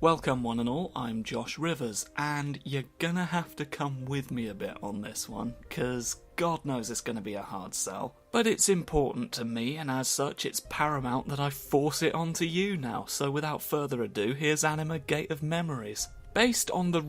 Welcome one and all, I'm Josh Rivers, and you're gonna have to come with me a bit on this one, cause God knows it's gonna be a hard sell. But it's important to me, and as such it's paramount that I force it onto you now, so without further ado, here's Anima Gate of Memories. Based on the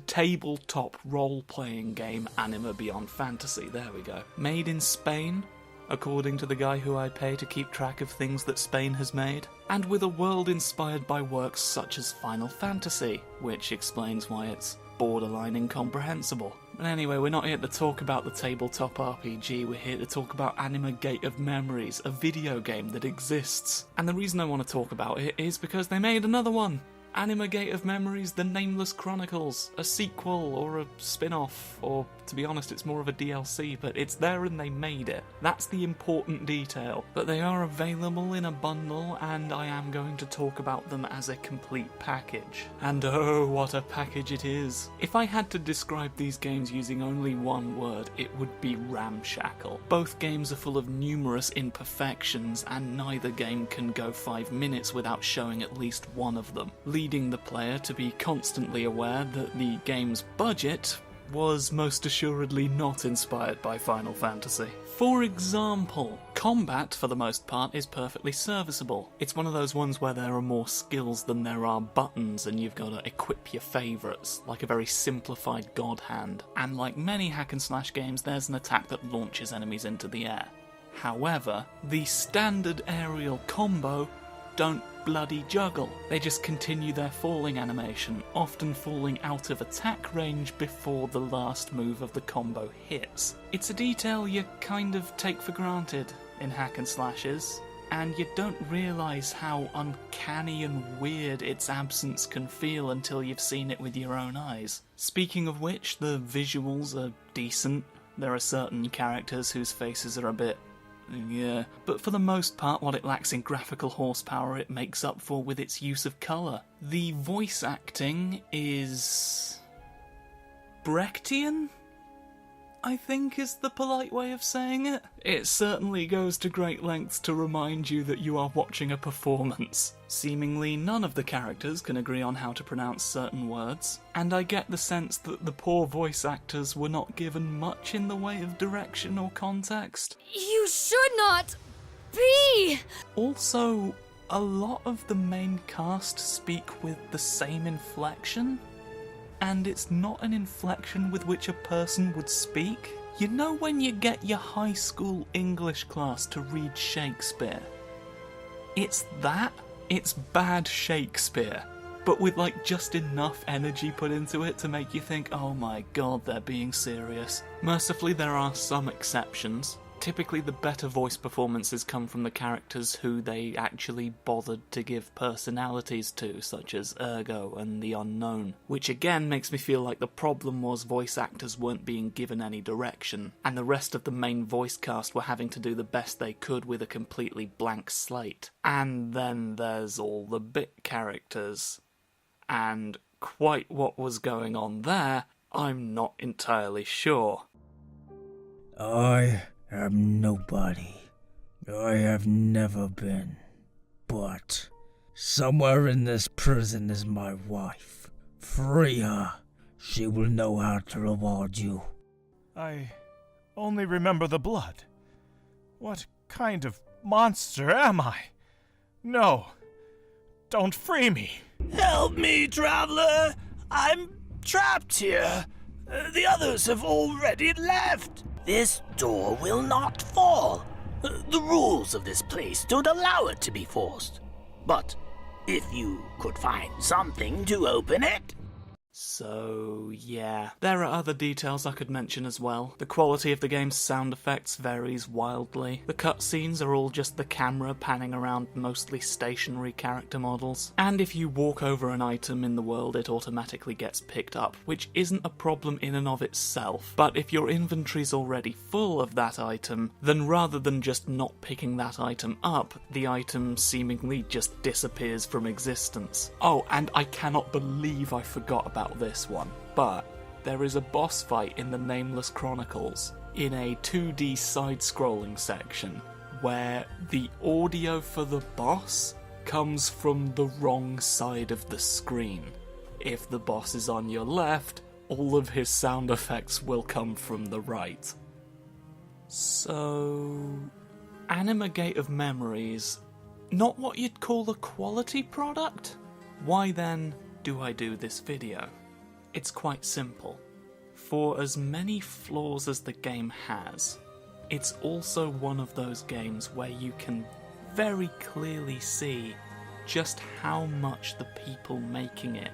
tabletop role-playing game Anima Beyond Fantasy, there we go. Made in Spain, according to the guy who I pay to keep track of things that Spain has made, and with a world inspired by works such as Final Fantasy, which explains why it's borderline incomprehensible. But anyway, we're not here to talk about the tabletop RPG, we're here to talk about Anima Gate of Memories, a video game that exists. And the reason I want to talk about it is because they made another one! Anima Gate of Memories, The Nameless Chronicles, a sequel or a spin-off, or to be honest it's more of a DLC, but it's there and they made it. That's the important detail. But they are available in a bundle and I am going to talk about them as a complete package. And oh, what a package it is. If I had to describe these games using only one word, it would be ramshackle. Both games are full of numerous imperfections and neither game can go 5 minutes without showing at least one of them, leading the player to be constantly aware that the game's budget was most assuredly not inspired by Final Fantasy. For example, combat, for the most part, is perfectly serviceable. It's one of those ones where there are more skills than there are buttons and you've got to equip your favourites, like a very simplified God Hand. And like many hack and slash games, there's an attack that launches enemies into the air. However, the standard aerial combo don't bloody juggle. They just continue their falling animation, often falling out of attack range before the last move of the combo hits. It's a detail you kind of take for granted in hack and slashes, and you don't realise how uncanny and weird its absence can feel until you've seen it with your own eyes. Speaking of which, the visuals are decent. There are certain characters whose faces are a bit yeah, but for the most part what it lacks in graphical horsepower it makes up for with its use of colour. The voice acting is Brechtian, I think is the polite way of saying it. It certainly goes to great lengths to remind you that you are watching a performance. Seemingly none of the characters can agree on how to pronounce certain words, and I get the sense that the poor voice actors were not given much in the way of direction or context. You should not be! Also, a lot of the main cast speak with the same inflection, and it's not an inflection with which a person would speak. You know when you get your high school English class to read Shakespeare? It's that. It's bad Shakespeare, but with like just enough energy put into it to make you think, oh my god, they're being serious. Mercifully, there are some exceptions. Typically the better voice performances come from the characters who they actually bothered to give personalities to, such as Ergo and the Unknown, which again makes me feel like the problem was voice actors weren't being given any direction, and the rest of the main voice cast were having to do the best they could with a completely blank slate. And then there's all the bit characters, and quite what was going on there, I'm not entirely sure. I am nobody. I have never been. But somewhere in this prison is my wife. Free her. She will know how to reward you. I only remember the blood. What kind of monster am I? No. Don't free me. Help me, traveler! I'm trapped here. The others have already left. This door will not fall. The rules of this place don't allow it to be forced. But if you could find something to open it... So, yeah. There are other details I could mention as well. The quality of the game's sound effects varies wildly. The cutscenes are all just the camera panning around mostly stationary character models. And if you walk over an item in the world, it automatically gets picked up, which isn't a problem in and of itself. But if your inventory's already full of that item, then rather than just not picking that item up, the item seemingly just disappears from existence. Oh, and I cannot believe I forgot about this one, but there is a boss fight in the Nameless Chronicles in a 2D side-scrolling section where the audio for the boss comes from the wrong side of the screen. If the boss is on your left, all of his sound effects will come from the right. So, Anima Gate of Memories, not what you'd call a quality product? Why then do I do this video? It's quite simple. For as many flaws as the game has, it's also one of those games where you can very clearly see just how much the people making it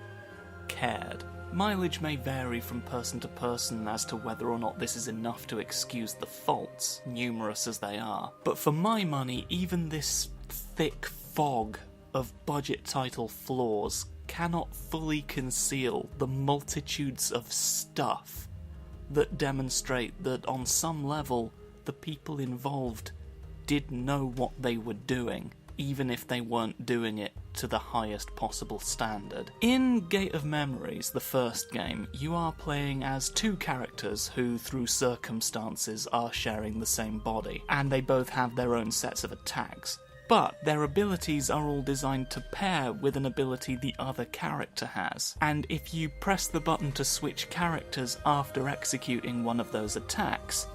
cared. Mileage may vary from person to person as to whether or not this is enough to excuse the faults, numerous as they are. But for my money, even this thick fog of budget title flaws cannot fully conceal the multitudes of stuff that demonstrate that on some level the people involved did know what they were doing, even if they weren't doing it to the highest possible standard. In Gate of Memories, the first game, you are playing as two characters who, through circumstances, are sharing the same body, and they both have their own sets of attacks. But their abilities are all designed to pair with an ability the other character has, and if you press the button to switch characters after executing one of those attacks,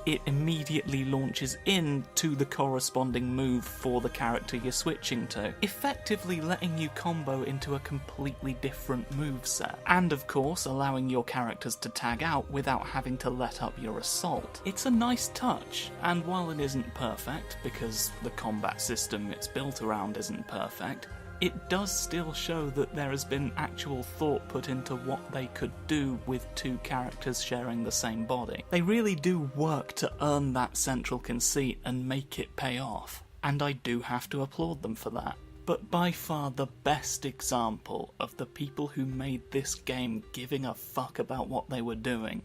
it immediately launches into the corresponding move for the character you're switching to, effectively letting you combo into a completely different moveset, and of course allowing your characters to tag out without having to let up your assault. It's a nice touch, and while it isn't perfect, because the combat system it's built around isn't perfect, it does still show that there has been actual thought put into what they could do with two characters sharing the same body. They really do work to earn that central conceit and make it pay off, and I do have to applaud them for that. But by far the best example of the people who made this game giving a fuck about what they were doing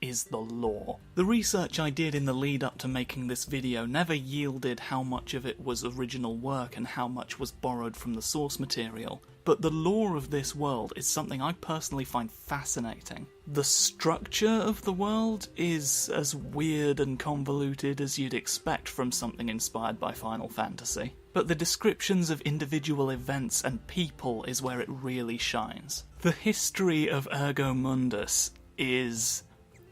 is the lore. The research I did in the lead up to making this video never yielded how much of it was original work and how much was borrowed from the source material, but the lore of this world is something I personally find fascinating. The structure of the world is as weird and convoluted as you'd expect from something inspired by Final Fantasy, but the descriptions of individual events and people is where it really shines. The history of Ergo Mundus is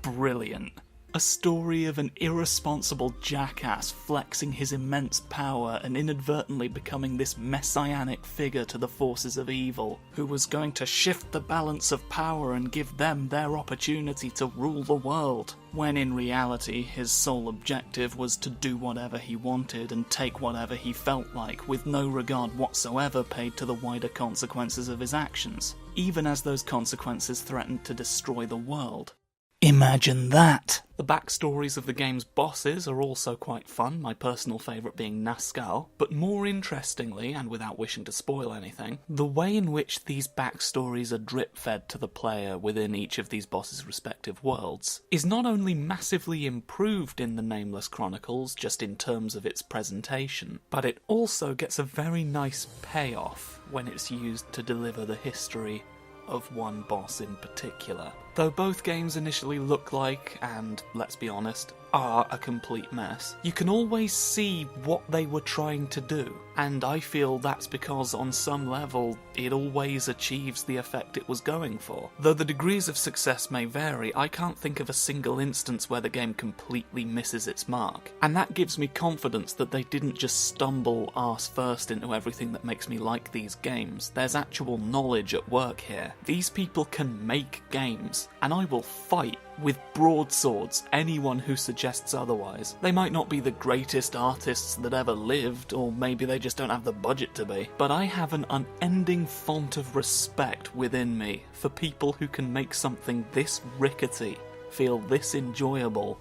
brilliant. A story of an irresponsible jackass flexing his immense power and inadvertently becoming this messianic figure to the forces of evil, who was going to shift the balance of power and give them their opportunity to rule the world, when in reality his sole objective was to do whatever he wanted and take whatever he felt like, with no regard whatsoever paid to the wider consequences of his actions, even as those consequences threatened to destroy the world. Imagine that! The backstories of the game's bosses are also quite fun, my personal favourite being Nazgul, but more interestingly, and without wishing to spoil anything, the way in which these backstories are drip-fed to the player within each of these bosses' respective worlds is not only massively improved in the Nameless Chronicles, just in terms of its presentation, but it also gets a very nice payoff when it's used to deliver the history of one boss in particular. Though both games initially look like, and let's be honest, are a complete mess, you can always see what they were trying to do, and I feel that's because on some level it always achieves the effect it was going for. Though the degrees of success may vary, I can't think of a single instance where the game completely misses its mark, and that gives me confidence that they didn't just stumble arse first into everything that makes me like these games. There's actual knowledge at work here. These people can make games, and I will fight with broadswords anyone who suggests otherwise. They might not be the greatest artists that ever lived, or maybe they just don't have the budget to be, but I have an unending font of respect within me for people who can make something this rickety feel this enjoyable,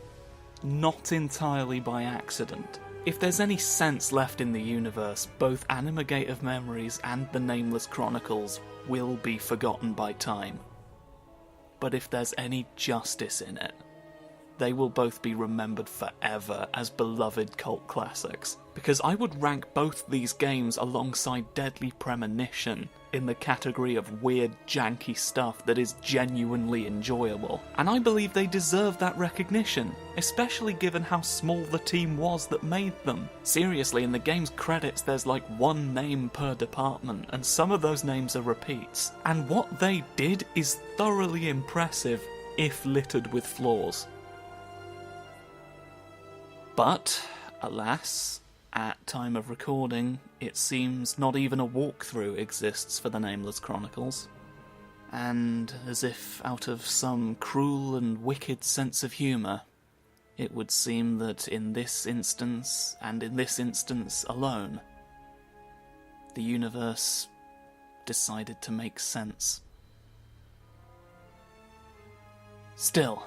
not entirely by accident. If there's any sense left in the universe, both Anima Gate of Memories and the Nameless Chronicles will be forgotten by time. But if there's any justice in it, they will both be remembered forever as beloved cult classics. Because I would rank both these games alongside Deadly Premonition in the category of weird, janky stuff that is genuinely enjoyable. And I believe they deserve that recognition, especially given how small the team was that made them. Seriously, in the game's credits there's like one name per department, and some of those names are repeats. And what they did is thoroughly impressive, if littered with flaws. But, alas, at time of recording, it seems not even a walkthrough exists for the Nameless Chronicles. And, as if out of some cruel and wicked sense of humour, it would seem that in this instance, and in this instance alone, the universe decided to make sense. Still,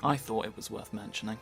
I thought it was worth mentioning.